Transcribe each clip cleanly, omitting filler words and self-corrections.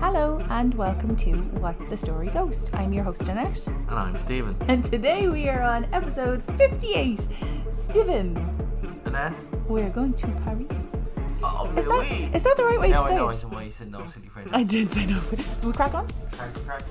Hello and welcome to What's the Story Ghost. I'm your host Annette. And I'm Steven. And today we are on episode 58. Steven. Annette. We're going to Paris. Oh, is that the right way to say it? I know why you said no, silly friend. I did say no. Will we crack on? Crack.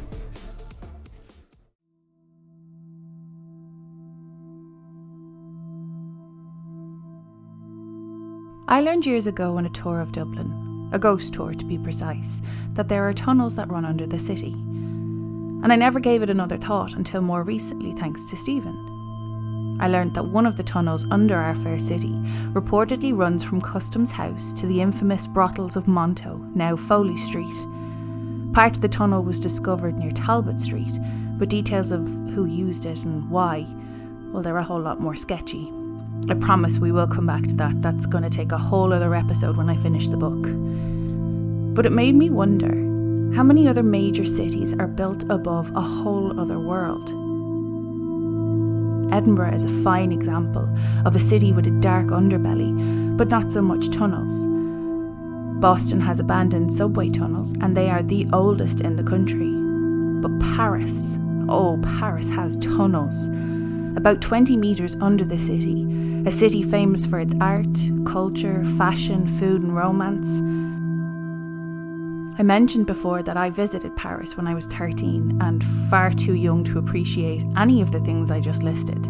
I learned years ago on a tour of Dublin, a ghost tour to be precise, that there are tunnels that run under the city. And I never gave it another thought until more recently, thanks to Steven. I learned that one of the tunnels under our fair city reportedly runs from Customs House to the infamous brothels of Monto, now Foley Street. Part of the tunnel was discovered near Talbot Street, but details of who used it and why, well, they're a whole lot more sketchy. I promise we will come back to that. That's going to take a whole other episode when I finish the book. But it made me wonder, how many other major cities are built above a whole other world? Edinburgh is a fine example of a city with a dark underbelly, but not so much tunnels. Boston has abandoned subway tunnels, and they are the oldest in the country. But Paris has tunnels. About 20 metres under the city, a city famous for its art, culture, fashion, food and romance. I mentioned before that I visited Paris when I was 13 and far too young to appreciate any of the things I just listed.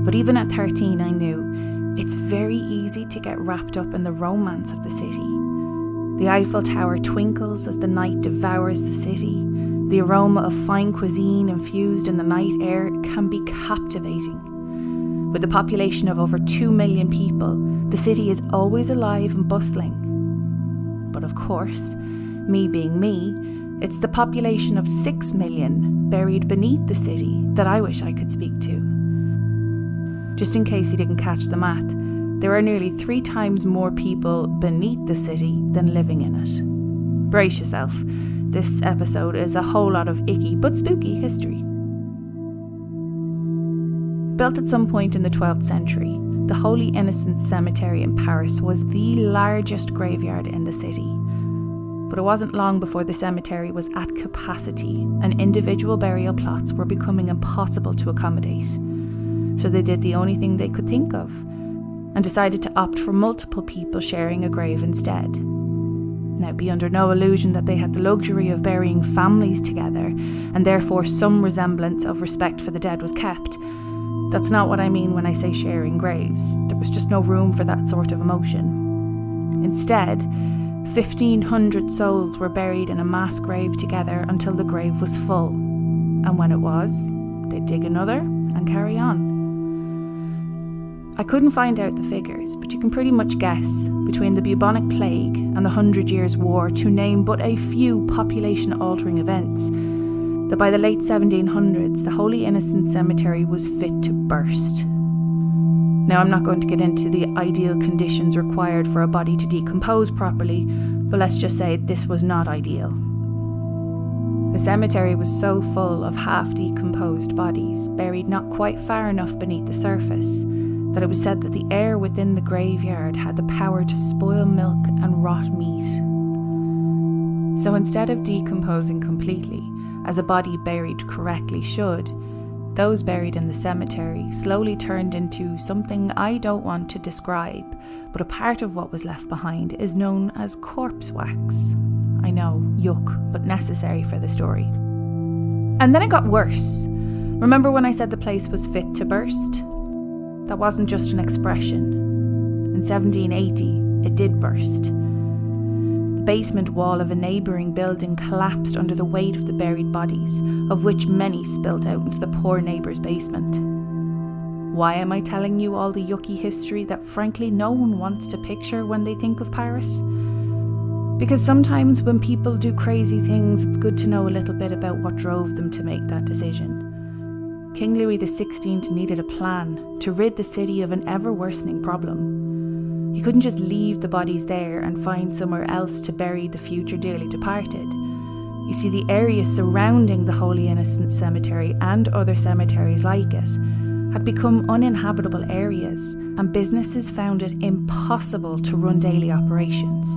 But even at 13 I knew it's very easy to get wrapped up in the romance of the city. The Eiffel Tower twinkles as the night devours the city. The aroma of fine cuisine infused in the night air can be captivating. With a population of over 2 million people, the city is always alive and bustling. But of course, me being me, it's the population of 6 million buried beneath the city that I wish I could speak to. Just in case you didn't catch the math, there are nearly 3 times more people beneath the city than living in it. Brace yourself. This episode is a whole lot of icky but spooky history. Built at some point in the 12th century, the Holy Innocent Cemetery in Paris was the largest graveyard in the city. But it wasn't long before the cemetery was at capacity and individual burial plots were becoming impossible to accommodate. So they did the only thing they could think of and decided to opt for multiple people sharing a grave instead. Now, be under no illusion that they had the luxury of burying families together and therefore some resemblance of respect for the dead was kept. That's not what I mean when I say sharing graves. There was just no room for that sort of emotion. Instead, 1,500 souls were buried in a mass grave together until the grave was full. And when it was, they'd dig another and carry on. I couldn't find out the figures, but you can pretty much guess, between the bubonic plague and the 100 Years' War, to name but a few population-altering events, that by the late 1700s, the Holy Innocent Cemetery was fit to burst. Now, I'm not going to get into the ideal conditions required for a body to decompose properly, but let's just say this was not ideal. The cemetery was so full of half-decomposed bodies, buried not quite far enough beneath the surface, that it was said that the air within the graveyard had the power to spoil milk and rot meat. So instead of decomposing completely, as a body buried correctly should, those buried in the cemetery slowly turned into something I don't want to describe, but a part of what was left behind is known as corpse wax. I know, yuck, but necessary for the story. And then it got worse. Remember when I said the place was fit to burst? That wasn't just an expression. In 1780, it did burst. The basement wall of a neighbouring building collapsed under the weight of the buried bodies, of which many spilled out into the poor neighbour's basement. Why am I telling you all the yucky history that frankly no one wants to picture when they think of Paris? Because sometimes when people do crazy things, it's good to know a little bit about what drove them to make that decision. King Louis XVI needed a plan to rid the city of an ever-worsening problem. He couldn't just leave the bodies there and find somewhere else to bury the future dearly departed. You see, the area surrounding the Holy Innocent Cemetery and other cemeteries like it had become uninhabitable areas, and businesses found it impossible to run daily operations.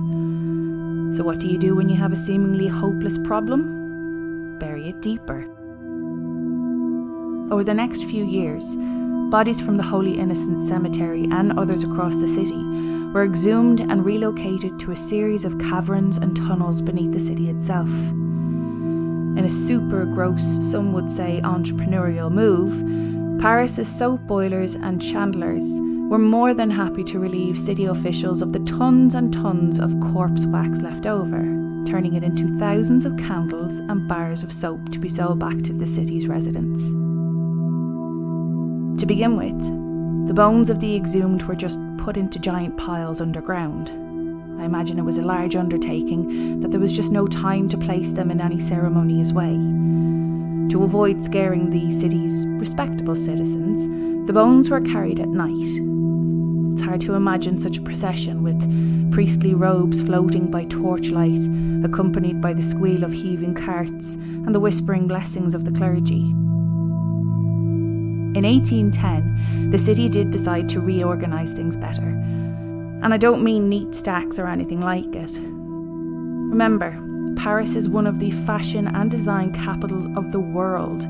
So what do you do when you have a seemingly hopeless problem? Bury it deeper. Over the next few years, bodies from the Holy Innocent Cemetery and others across the city were exhumed and relocated to a series of caverns and tunnels beneath the city itself. In a super gross, some would say entrepreneurial move, Paris's soap boilers and chandlers were more than happy to relieve city officials of the tons and tons of corpse wax left over, turning it into thousands of candles and bars of soap to be sold back to the city's residents. To begin with, the bones of the exhumed were just put into giant piles underground. I imagine it was a large undertaking, that there was just no time to place them in any ceremonious way. To avoid scaring the city's respectable citizens, the bones were carried at night. It's hard to imagine such a procession with priestly robes floating by torchlight, accompanied by the squeal of heaving carts and the whispering blessings of the clergy. In 1810, the city did decide to reorganise things better. And I don't mean neat stacks or anything like it. Remember, Paris is one of the fashion and design capitals of the world.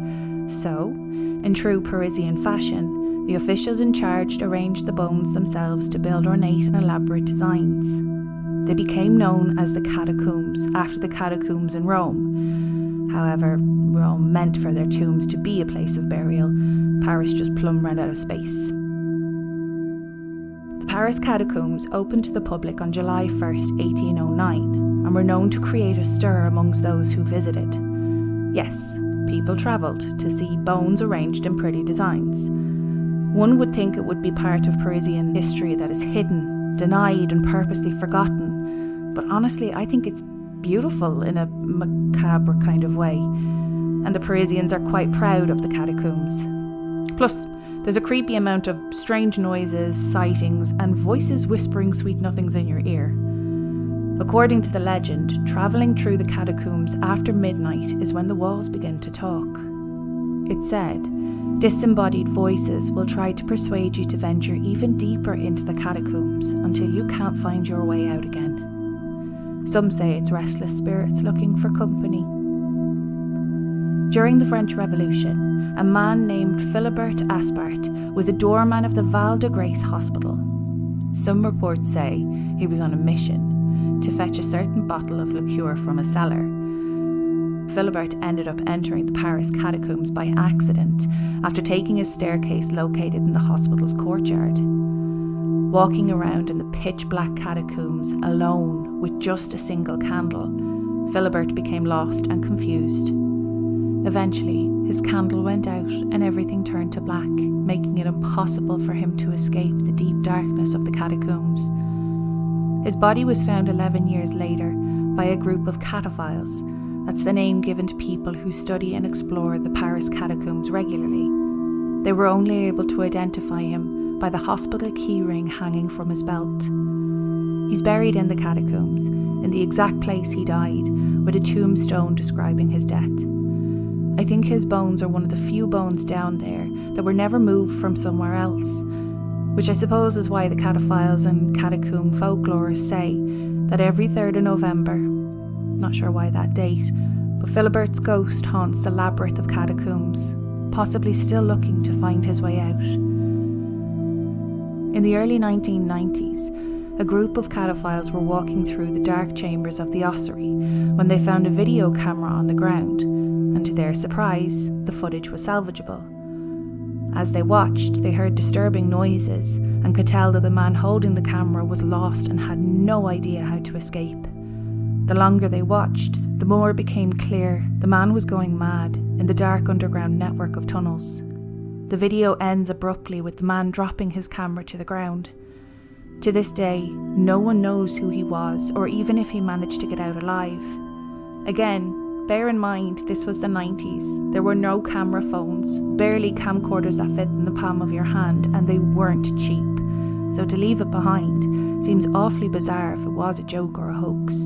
So, in true Parisian fashion, the officials in charge arranged the bones themselves to build ornate and elaborate designs. They became known as the Catacombs, after the catacombs in Rome. However, Rome meant for their tombs to be a place of burial. Paris just plumb ran out of space. The Paris Catacombs opened to the public on July 1st, 1809, and were known to create a stir amongst those who visited. Yes, people travelled to see bones arranged in pretty designs. One would think it would be part of Parisian history that is hidden, denied, and purposely forgotten, but honestly, I think it's beautiful in a macabre kind of way, and the Parisians are quite proud of the catacombs. Plus, there's a creepy amount of strange noises, sightings, and voices whispering sweet nothings in your ear. According to the legend, travelling through the catacombs after midnight is when the walls begin to talk. It's said, disembodied voices will try to persuade you to venture even deeper into the catacombs until you can't find your way out again. Some say it's restless spirits looking for company. During the French Revolution, a man named Philibert Aspart was a doorman of the Val de Grace Hospital. Some reports say he was on a mission to fetch a certain bottle of liqueur from a cellar. Philibert ended up entering the Paris Catacombs by accident after taking a staircase located in the hospital's courtyard. Walking around in the pitch-black catacombs alone with just a single candle, Philibert became lost and confused. Eventually, his candle went out and everything turned to black, making it impossible for him to escape the deep darkness of the catacombs. His body was found 11 years later by a group of cataphiles. That's the name given to people who study and explore the Paris catacombs regularly. They were only able to identify him by the hospital keyring hanging from his belt. He's buried in the catacombs, in the exact place he died, with a tombstone describing his death. I think his bones are one of the few bones down there that were never moved from somewhere else, which I suppose is why the cataphiles and catacomb folklore say that every 3rd of November, not sure why that date, but Philibert's ghost haunts the labyrinth of catacombs, possibly still looking to find his way out. In the early 1990s, a group of cataphiles were walking through the dark chambers of the ossuary when they found a video camera on the ground, and to their surprise, the footage was salvageable. As they watched, they heard disturbing noises and could tell that the man holding the camera was lost and had no idea how to escape. The longer they watched, the more it became clear the man was going mad in the dark underground network of tunnels. The video ends abruptly with the man dropping his camera to the ground. To this day, no one knows who he was or even if he managed to get out alive. Again, bear in mind this was the 90s. There were no camera phones, barely camcorders that fit in the palm of your hand, and they weren't cheap. So to leave it behind seems awfully bizarre if it was a joke or a hoax.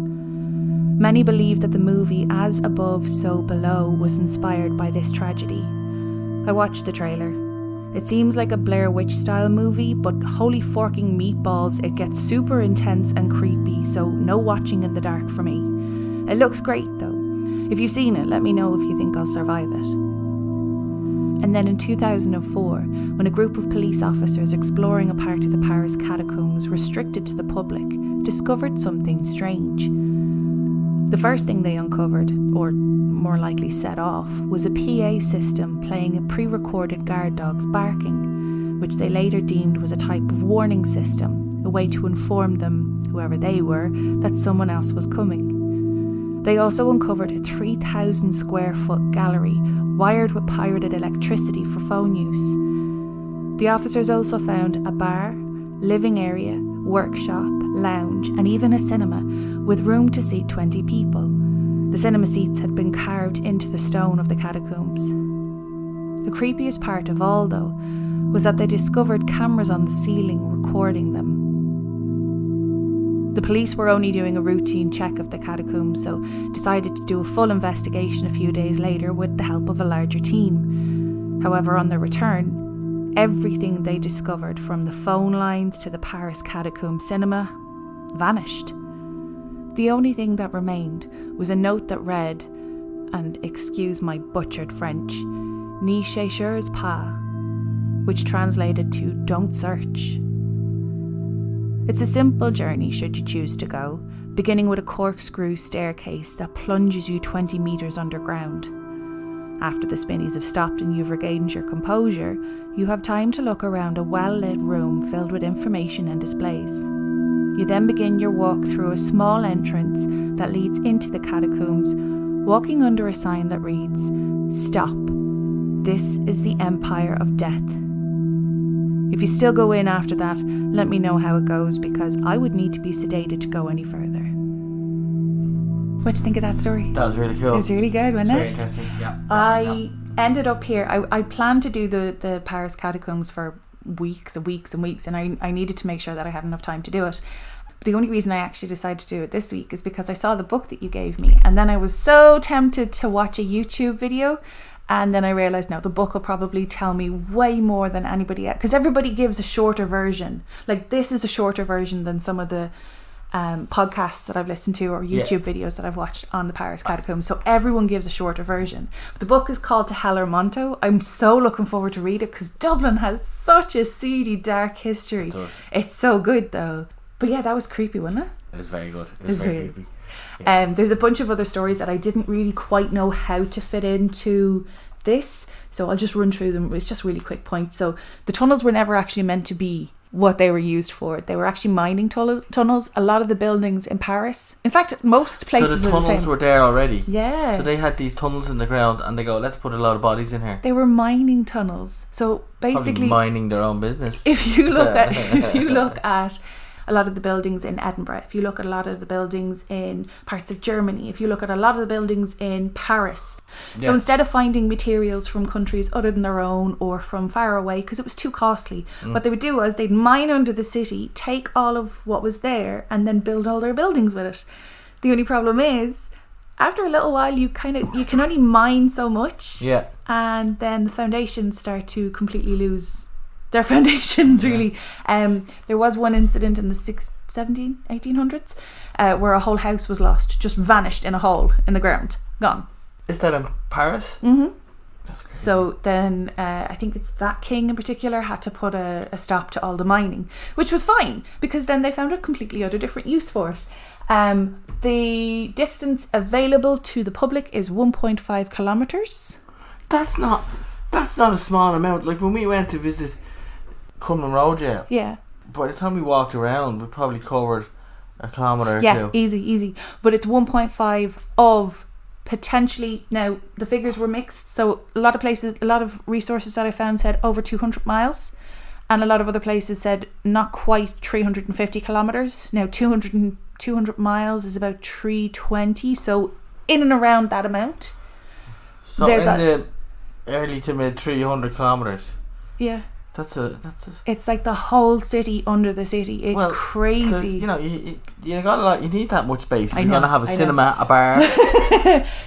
Many believe that the movie As Above, So Below was inspired by this tragedy. I watched the trailer. It seems like a Blair Witch style movie, but holy forking meatballs, it gets super intense and creepy, so no watching in the dark for me. It looks great though. If you've seen it, let me know if you think I'll survive it. And then in 2004, when a group of police officers exploring a part of the Paris Catacombs restricted to the public discovered something strange. The first thing they uncovered, or more likely set off, was a PA system playing a pre-recorded guard dogs barking, which they later deemed was a type of warning system, a way to inform them, whoever they were, that someone else was coming. They also uncovered a 3,000 square foot gallery wired with pirated electricity for phone use. The officers also found a bar, living area, workshop, lounge, and even a cinema with room to seat 20 people. The cinema seats had been carved into the stone of the catacombs. The creepiest part of all, though, was that they discovered cameras on the ceiling recording them. The police were only doing a routine check of the catacombs, so decided to do a full investigation a few days later with the help of a larger team. However, on their return, everything they discovered, from the phone lines to the Paris Catacomb cinema, vanished. The only thing that remained was a note that read, and excuse my butchered French, "Ne cherchez pas," which translated to "don't search." It's a simple journey should you choose to go, beginning with a corkscrew staircase that plunges you 20 metres underground. After the spinnies have stopped and you've regained your composure, you have time to look around a well-lit room filled with information and displays. You then begin your walk through a small entrance that leads into the catacombs, walking under a sign that reads, "Stop. This is the Empire of Death." If you still go in after that, let me know how it goes, because I would need to be sedated to go any further. What do you think of that story? That was really cool. It was really good, wasn't Very it? interesting. Yeah. I ended up here. I planned to do the Paris Catacombs for weeks and weeks and weeks, and I needed to make sure that I had enough time to do it. But the only reason I actually decided to do it this week is because I saw the book that you gave me, and then I was so tempted to watch a YouTube video, and then I realised, no, the book will probably tell me way more than anybody else, because everybody gives a shorter version. Like, this is a shorter version than some of the podcasts that I've listened to, or YouTube videos that I've watched on the Paris Catacombs, so everyone gives a shorter version. But the book is called To Hell or Monto. I'm so looking forward to read it, because Dublin has such a seedy, dark history. It does. It's so good though. But yeah, that was creepy, wasn't it? It was very good. It was very creepy. There's a bunch of other stories that I didn't really quite know how to fit into this, so I'll just run through them. It's just really quick points. So the tunnels were never actually meant to be what they were used for. They were actually mining tunnels. A lot of the buildings in Paris, in fact most places, so the are the tunnels same. were there already. Yeah. So they had these tunnels in the ground, and they go, let's put a lot of bodies in here. They were mining tunnels. So basically, Probably minding their own business. if you look at a lot of the buildings in Edinburgh, if you look at a lot of the buildings in parts of Germany, if you look at a lot of the buildings in Paris. So instead of finding materials from countries other than their own or from far away, because it was too costly, what they would do was they'd mine under the city, take all of what was there, and then build all their buildings with it. The only problem is, after a little while, you can only mine so much, and then the foundations start to completely lose their foundations, really. There was one incident in the 1800s where a whole house was lost, just vanished in a hole in the ground, gone. Is that in Paris? Mm-hmm. So then I think it's that king in particular had to put a stop to all the mining, which was fine, because then they found a completely other different use for it. The distance available to the public is 1.5 kilometres. That's not a small amount. Like when we went to visit Cummin Road, by the time we walked around, we probably covered a kilometre or two. Yeah, easy. But it's 1.5 of potentially, now the figures were mixed, so a lot of resources that I found said over 200 miles, and a lot of other places said not quite 350 kilometres. Now 200 miles is about 320, so in and around that amount. So in the early to mid 300 kilometres. Yeah. That's a. It's like the whole city under the city. It's crazy. You know, you got a lot. You need that much space. You're gonna have a I cinema, a bar.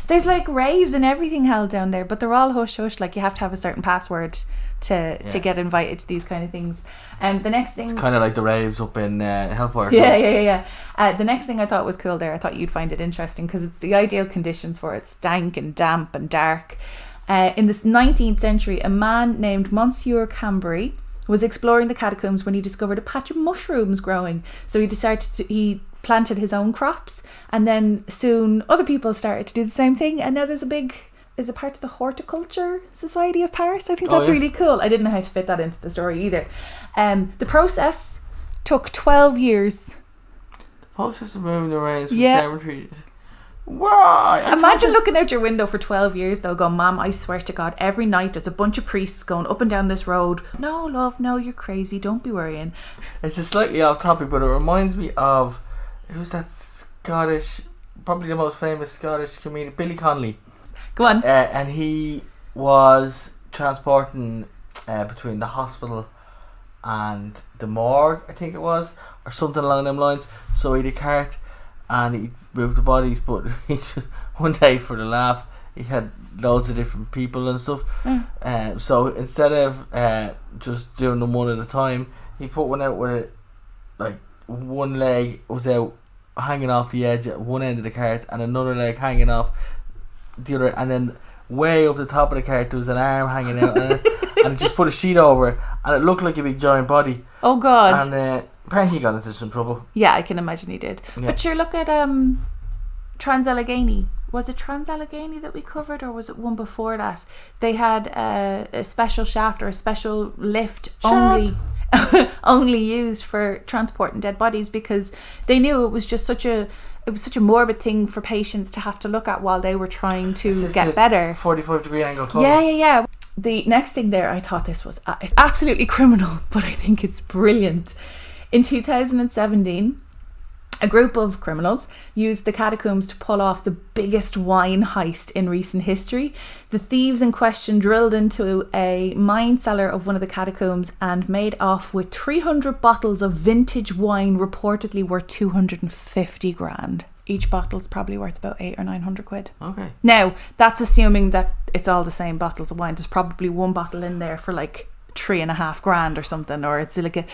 There's like raves and everything held down there, but they're all hush hush. Like you have to have a certain password to get invited to these kind of things. The next thing, it's kind of like the raves up in Hellfire. Yeah. The next thing I thought was cool there, I thought you'd find it interesting because it's the ideal conditions for it. Stank and damp and dark. In the 19th century, a man named Monsieur Cambry was exploring the catacombs when he discovered a patch of mushrooms growing. So he planted his own crops, and then soon other people started to do the same thing, and now there's is a part of the Horticulture Society of Paris. I think that's really cool. I didn't know how to fit that into the story either. The process took 12 years. The process of moving the rains from cemeteries. Why? Imagine looking out your window for 12 years though, going, Mom, I swear to God, every night there's a bunch of priests going up and down this road. No, love, no, you're crazy, don't be worrying. It's just slightly off topic, but it reminds me of, who's that Scottish, probably the most famous Scottish comedian, Billy Connolly. Go on. And he was transporting between the hospital and the morgue, I think it was, or something along them lines. So he had a cart and he moved the bodies, but one day for the laugh he had loads of different people and stuff. So instead of just doing them one at a time, he put one out where like one leg was out hanging off the edge at one end of the cart and another leg hanging off the other, and then way up the top of the cart there was an arm hanging out and he just put a sheet over it, and it looked like a big giant body. Oh God. And apparently he got into some trouble. Yeah, I can imagine he did. But sure, look at Trans-Allegheny. Was it Trans-Allegheny that we covered, or was it one before that? They had a special shaft or a special lift only used for transporting dead bodies, because they knew it was just such a morbid thing for patients to have to look at while they were trying to get better. 45-degree angle tunnel. Yeah. The next thing there, I thought this was it's absolutely criminal, but I think it's brilliant. In 2017, a group of criminals used the catacombs to pull off the biggest wine heist in recent history. The thieves in question drilled into a mine cellar of one of the catacombs and made off with 300 bottles of vintage wine, reportedly worth 250 grand. Each bottle's probably worth about 800 or 900 quid. Okay. Now, that's assuming that it's all the same bottles of wine. There's probably one bottle in there for like 3.5 grand or something, or it's like a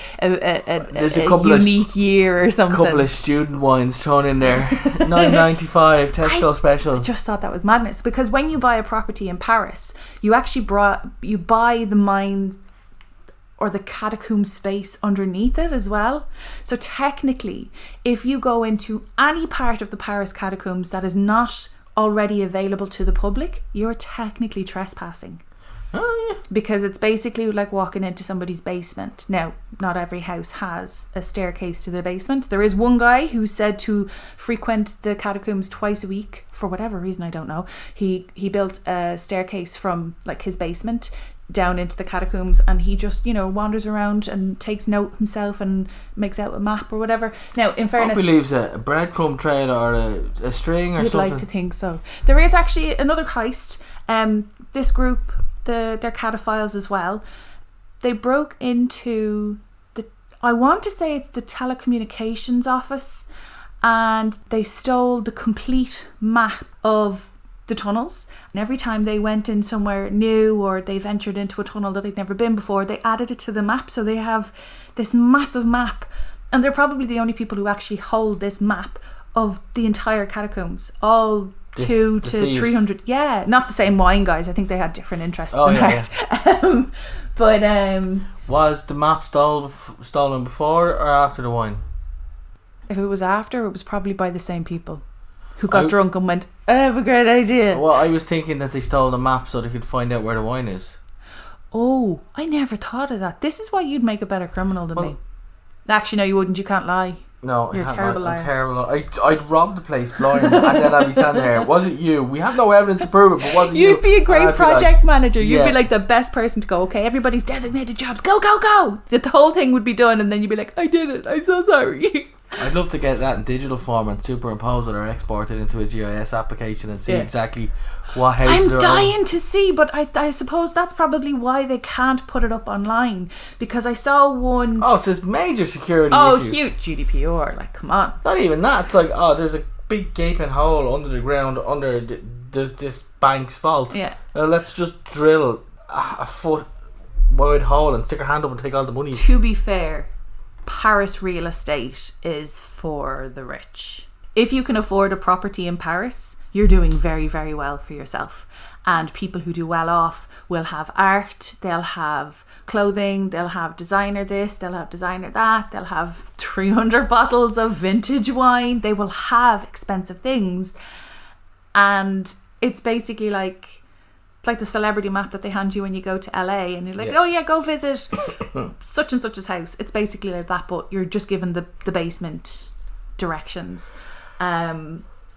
unique year or something. A couple of student wines thrown in there. $9.95 Tesco special. I just thought that was madness, because when you buy a property in Paris, you actually buy the mine or the catacomb space underneath it as well. So technically, if you go into any part of the Paris catacombs that is not already available to the public, you're technically trespassing. Oh, yeah. Because it's basically like walking into somebody's basement. Now, not every house has a staircase to the basement. There is one guy who's said to frequent the catacombs twice a week for whatever reason, I don't know. He built a staircase from like his basement down into the catacombs, and he just wanders around and takes note himself and makes out a map or whatever. Now, in fairness, he leaves a breadcrumb trail or a string or you'd something. Like to think so. There is actually another heist. This group, they're cataphiles as well. They broke into I want to say it's the telecommunications office, and they stole the complete map of the tunnels, and every time they went in somewhere new or they ventured into a tunnel that they'd never been before, they added it to the map. So they have this massive map, and they're probably the only people who actually hold this map of the entire catacombs, all 200 to 300. Yeah, not the same wine guys. I think they had different interests in art. Yeah. But was the map stolen before or after the wine? If it was after, it was probably by the same people who got drunk and went, I have a great idea. Well, I was thinking that they stole the map so they could find out where the wine is. Oh, I never thought of that. This is why you'd make a better criminal than me. Actually, no, you wouldn't. You can't lie. No, you're a terrible liar. I'm terrible. I'd rob the place blind, and then I'd be standing there. Was it you? We have no evidence to prove it, but was it you? You'd be a great project manager. You'd be like the best person to go, okay, everybody's designated jobs. Go, go, go. The whole thing would be done, and then you'd be like, I did it. I'm so sorry. I'd love to get that in digital form and superimpose it or export it into a GIS application and see exactly what houses I'm dying to see, but I suppose that's probably why they can't put it up online, because I saw one. Oh, it says major security issue. Huge GDPR, like, come on. Not even that. It's like, there's a big gaping hole under the ground there's this bank's vault. Yeah. Let's just drill a foot wide hole and stick her hand up and take all the money. To be fair, Paris real estate is for the rich. If you can afford a property in Paris, you're doing very, very well for yourself. And people who do well off will have art, they'll have clothing, they'll have designer this, they'll have designer that, they'll have 300 bottles of vintage wine, they will have expensive things. And it's basically like, it's like the celebrity map that they hand you when you go to LA and you're like, oh yeah, go visit such and such's house. It's basically like that, but you're just given the basement directions.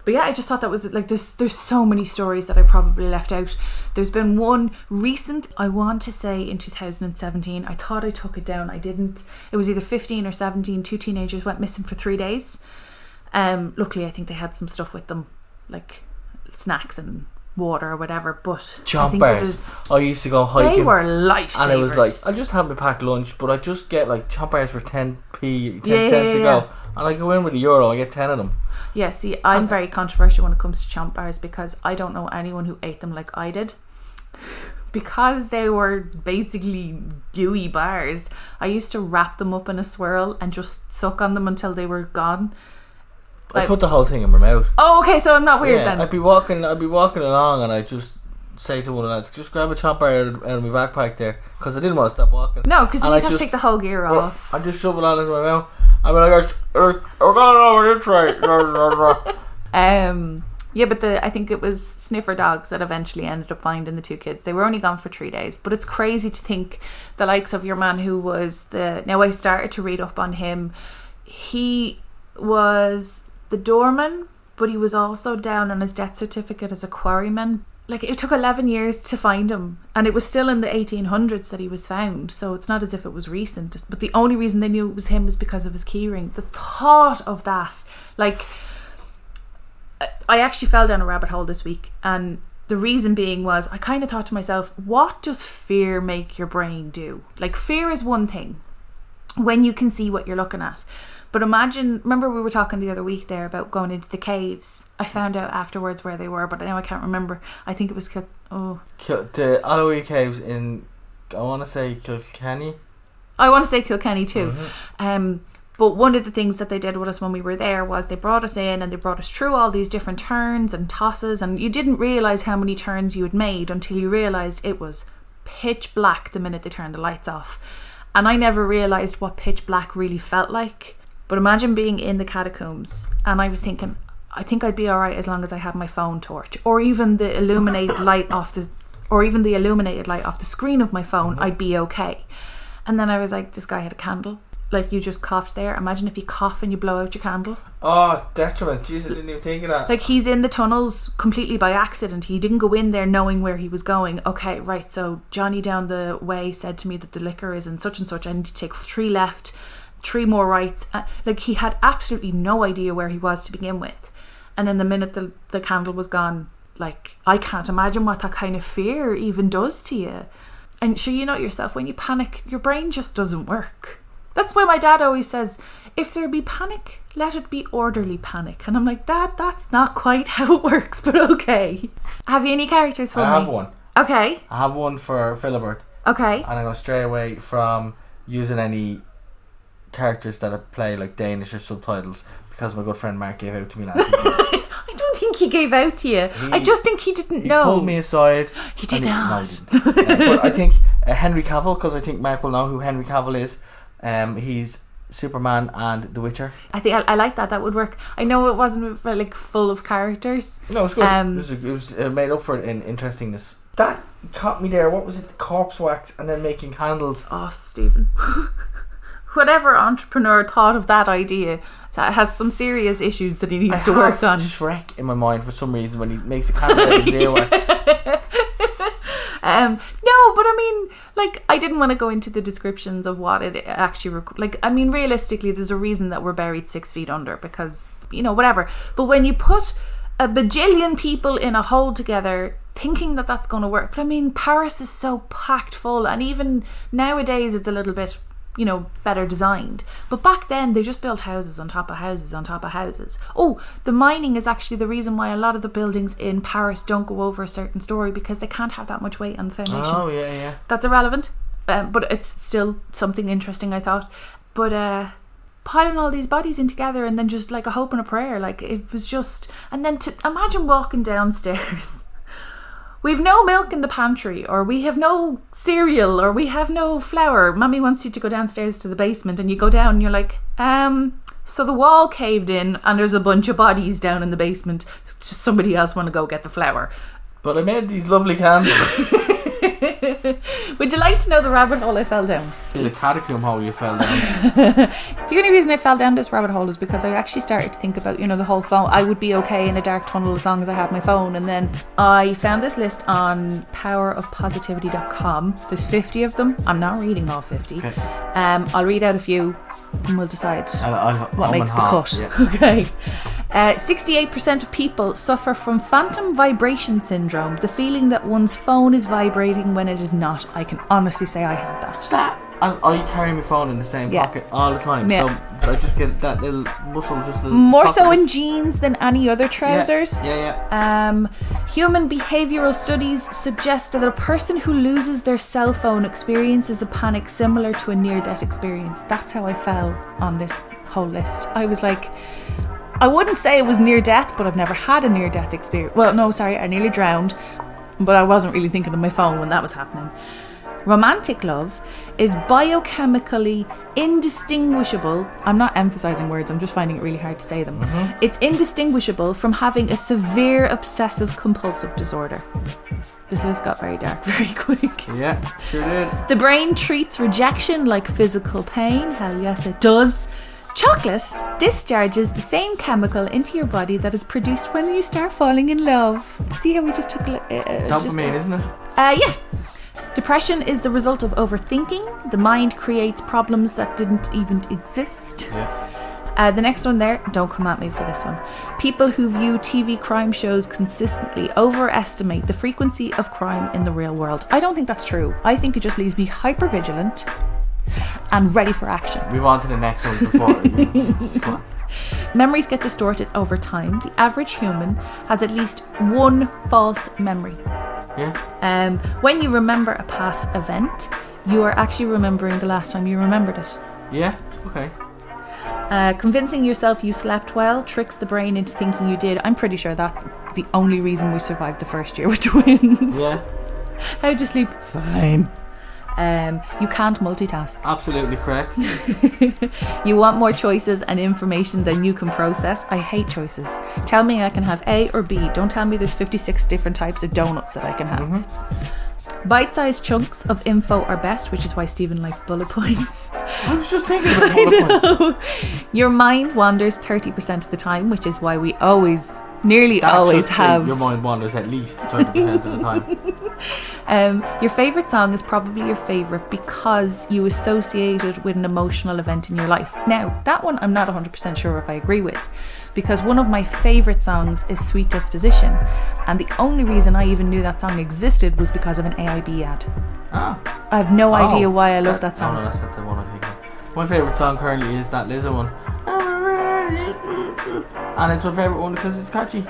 But yeah, I just thought that was like, there's so many stories that I probably left out. There's been one recent, I want to say in 2017. I thought I took it down. I didn't. It was either 15 or 17. 2 teenagers went missing for 3 days. Luckily, I think they had some stuff with them, like snacks and water or whatever. But Jump bars. I used to go hiking. They were lifesavers. And it was like, I just have my packed lunch, but I just get like jump bars for 10 cents to go. And I go in with €1, I get 10 of them. Yeah, see, I'm very controversial when it comes to chomp bars because I don't know anyone who ate them like I did. Because they were basically gooey bars, I used to wrap them up in a swirl and just suck on them until they were gone. I put the whole thing in my mouth. Oh, okay, so I'm not weird then. I'd be walking along and I'd just say to one of the lads, just grab a chomp bar out of my backpack there, because I didn't want to stop walking. No, because you have to take the whole gear off. I just shove it on into my mouth. I mean, we're going over this right. Yeah, but I think it was sniffer dogs that eventually ended up finding the 2 kids. They were only gone for 3 days, but it's crazy to think the likes of your man who was now I started to read up on him. He was the doorman, but he was also down on his death certificate as a quarryman. Like, it took 11 years to find him, and it was still in the 1800s that he was found, so it's not as if it was recent. But the only reason they knew it was him was because of his keyring. The thought of that, like, I actually fell down a rabbit hole this week, and the reason being was I kind of thought to myself, what does fear make your brain do? Like, fear is one thing when you can see what you're looking at. But imagine, remember we were talking the other week there about going into the caves. I found out afterwards where they were, but now I can't remember. I think it was the Allowee Caves in, I want to say Kilkenny. I want to say Kilkenny too. Mm-hmm. But one of the things that they did with us when we were there was they brought us in and they brought us through all these different turns and tosses, and you didn't realise how many turns you had made until you realised it was pitch black the minute they turned the lights off. And I never realised what pitch black really felt like. But imagine being in the catacombs, and I was thinking, I think I'd be alright as long as I had my phone torch, or even the illuminated light off the screen of my phone. I'd be okay. And then I was like, this guy had a candle. Like, you just coughed there. Imagine if you cough and you blow out your candle. Oh, detriment. Jeez, I didn't even think of that. Like, he's in the tunnels completely by accident. He didn't go in there knowing where he was going. Okay, right, so Johnny down the way said to me that the liquor is in such and such. I need to take 3 left, 3 more rights. Like, he had absolutely no idea where he was to begin with. And then the minute the candle was gone, like, I can't imagine what that kind of fear even does to you. And sure, you know yourself, when you panic, your brain just doesn't work. That's why my dad always says, if there be panic, let it be orderly panic. And I'm like, Dad, that's not quite how it works, but okay. Have you any characters for me? I have one. Okay. I have one for Philibert. Okay. And I go stray away from using any characters that play like Danish or subtitles, because my good friend Mark gave out to me last week. I don't think he gave out to you. I just think he didn't know. He pulled me aside. He did not. No, he didn't. But I think Henry Cavill, because I think Mark will know who Henry Cavill is. He's Superman and The Witcher. I think I like that. That would work. I know it wasn't like full of characters. No, it's good. It was made up for it in interestingness. That caught me there. What was it? Corpse wax and then making candles. Oh, Stephen. Whatever entrepreneur thought of that idea has some serious issues that he needs to work on. Shrek in my mind for some reason when he makes a candle out of earwax. No, but I mean, like, I didn't want to go into the descriptions of what it actually I mean, realistically, there's a reason that we're buried 6 feet under, because, you know, whatever. But when you put a bajillion people in a hole together thinking that that's going to work, but I mean, Paris is so packed full, and even nowadays it's a little bit, you know, better designed. But back then they just built houses on top of houses on top of houses. Oh, the mining is actually the reason why a lot of the buildings in Paris don't go over a certain story, because they can't have that much weight on the foundation. Oh, yeah. That's irrelevant. but it's still something interesting, I thought. But piling all these bodies in together and then just like a hope and a prayer, like it was just. And then to imagine walking downstairs, we've no milk in the pantry, or we have no cereal, or we have no flour. Mummy wants you to go downstairs to the basement, and you go down and you're like, so the wall caved in and there's a bunch of bodies down in the basement. Does somebody else want to go get the flour? But I made these lovely candles. Would you like to know the rabbit hole I fell down? The catacomb hole you fell down. The only reason I fell down this rabbit hole is because I actually started to think about, the whole phone. I would be okay in a dark tunnel as long as I had my phone. And then I found this list on powerofpositivity.com. There's 50 of them. I'm not reading all 50. Okay. I'll read out a few and we'll decide what makes the cut. Yeah. Okay. 68% of people suffer from phantom vibration syndrome, the feeling that one's phone is vibrating when it is not. I can honestly say I have that. And I carry my phone in the same pocket all the time. Yeah. So I just get that little muscle, more so in jeans than any other trousers. Yeah. Human behavioural studies suggest that a person who loses their cell phone experiences a panic similar to a near-death experience. That's how I fell on this whole list. I was like, I wouldn't say it was near death, but I've never had a near death experience. Well, no, sorry, I nearly drowned, but I wasn't really thinking of my phone when that was happening. Romantic love is biochemically indistinguishable. I'm not emphasizing words, I'm just finding it really hard to say them. It's indistinguishable from having a severe obsessive compulsive disorder. This list got very dark very quick. Yeah, sure did. The brain treats rejection like physical pain. Hell yes, it does. Chocolate discharges the same chemical into your body that is produced when you start falling in love. See how we just took dopamine, isn't it? Yeah. Depression is the result of overthinking. The mind creates problems that didn't even exist. Yeah. The next one there, don't come at me for this one. People who view TV crime shows consistently overestimate the frequency of crime in the real world. I don't think that's true. I think it just leaves me hyper-vigilant and ready for action. Move on to the next one before. Memories get distorted over time. The average human has at least one false memory. Yeah. When you remember a past event, you are actually remembering the last time you remembered it. Yeah. Okay. Convincing yourself you slept well tricks the brain into thinking you did. I'm pretty sure that's the only reason we survived the first year with twins. Yeah. How'd you sleep? Fine. You can't multitask. Absolutely correct. You want more choices and information than you can process. I hate choices. Tell me I can have A or B. Don't tell me there's 56 different types of donuts that I can have. Bite-sized chunks of info are best, which is why Stephen likes bullet points. I was just thinking about bullet points. Your mind wanders 30% of the time, which is why we nearly always have. Your mind wanders at least 30% of the time. Your favourite song is probably your favourite because you associate it with an emotional event in your life. Now, that one I'm not 100% sure if I agree with, because one of my favourite songs is Sweet Disposition, and the only reason I even knew that song existed was because of an AIB ad. I have no idea why I love that song. No, that's not the one I'm thinking of. My favourite song currently is that Lizzo one. And it's my favourite one because it's catchy.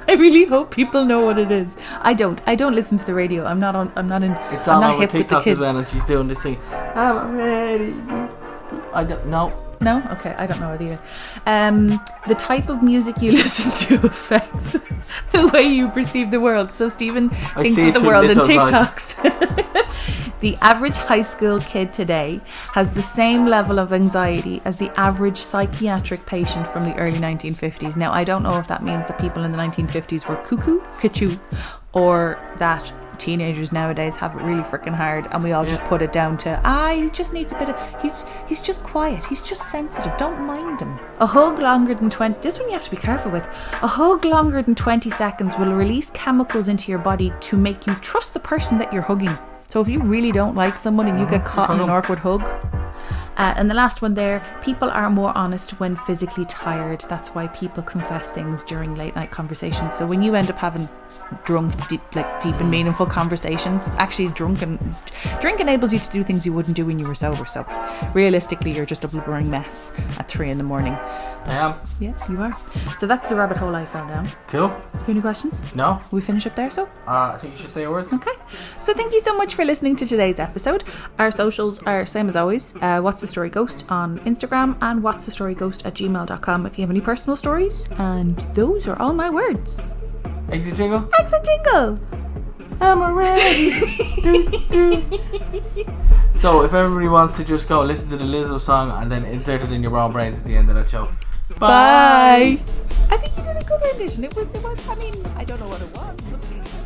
I really hope people know what it is. I don't listen to the radio. I'm not in. It's all over hip TikTok with the kids. as well, and she's doing this thing. I'm ready. I don't know. No? Okay, I don't know it either. The type of music you listen to affects the way you perceive the world. So Stephen thinks of the world in TikToks. The average high school kid today has the same level of anxiety as the average psychiatric patient from the early 1950s. Now, I don't know if that means that people in the 1950s were cuckoo, or that teenagers nowadays have it really freaking hard and we all just put it down to he just needs a bit of he's just quiet, he's just sensitive, don't mind him. A hug longer than 20 this one you have to be careful with. A hug longer than 20 seconds will release chemicals into your body to make you trust the person that you're hugging. So if you really don't like someone and you get caught in an awkward hug, And the last one there, people are more honest when physically tired. That's why people confess things during late night conversations. So when you end up having deep and meaningful conversations, actually drink enables you to do things you wouldn't do when you were sober. So realistically, you're just a blubbering mess at 3 a.m. I am. Yeah, you are. So that's the rabbit hole I fell down. Cool. Have you any questions? No. We finish up there, so? I think you should say your words. Okay. So thank you so much for listening to today's episode. Our socials are same as always. What's the Story Ghost on Instagram and what's the story ghost at gmail.com if you have any personal stories. And those are all my words. Exit jingle. Exit jingle. I'm ready. So if everybody wants to just go listen to the Lizzo song and then insert it in your brown brains at the end of that show. Bye. I think you did a good rendition. It was, I mean, I don't know what it was.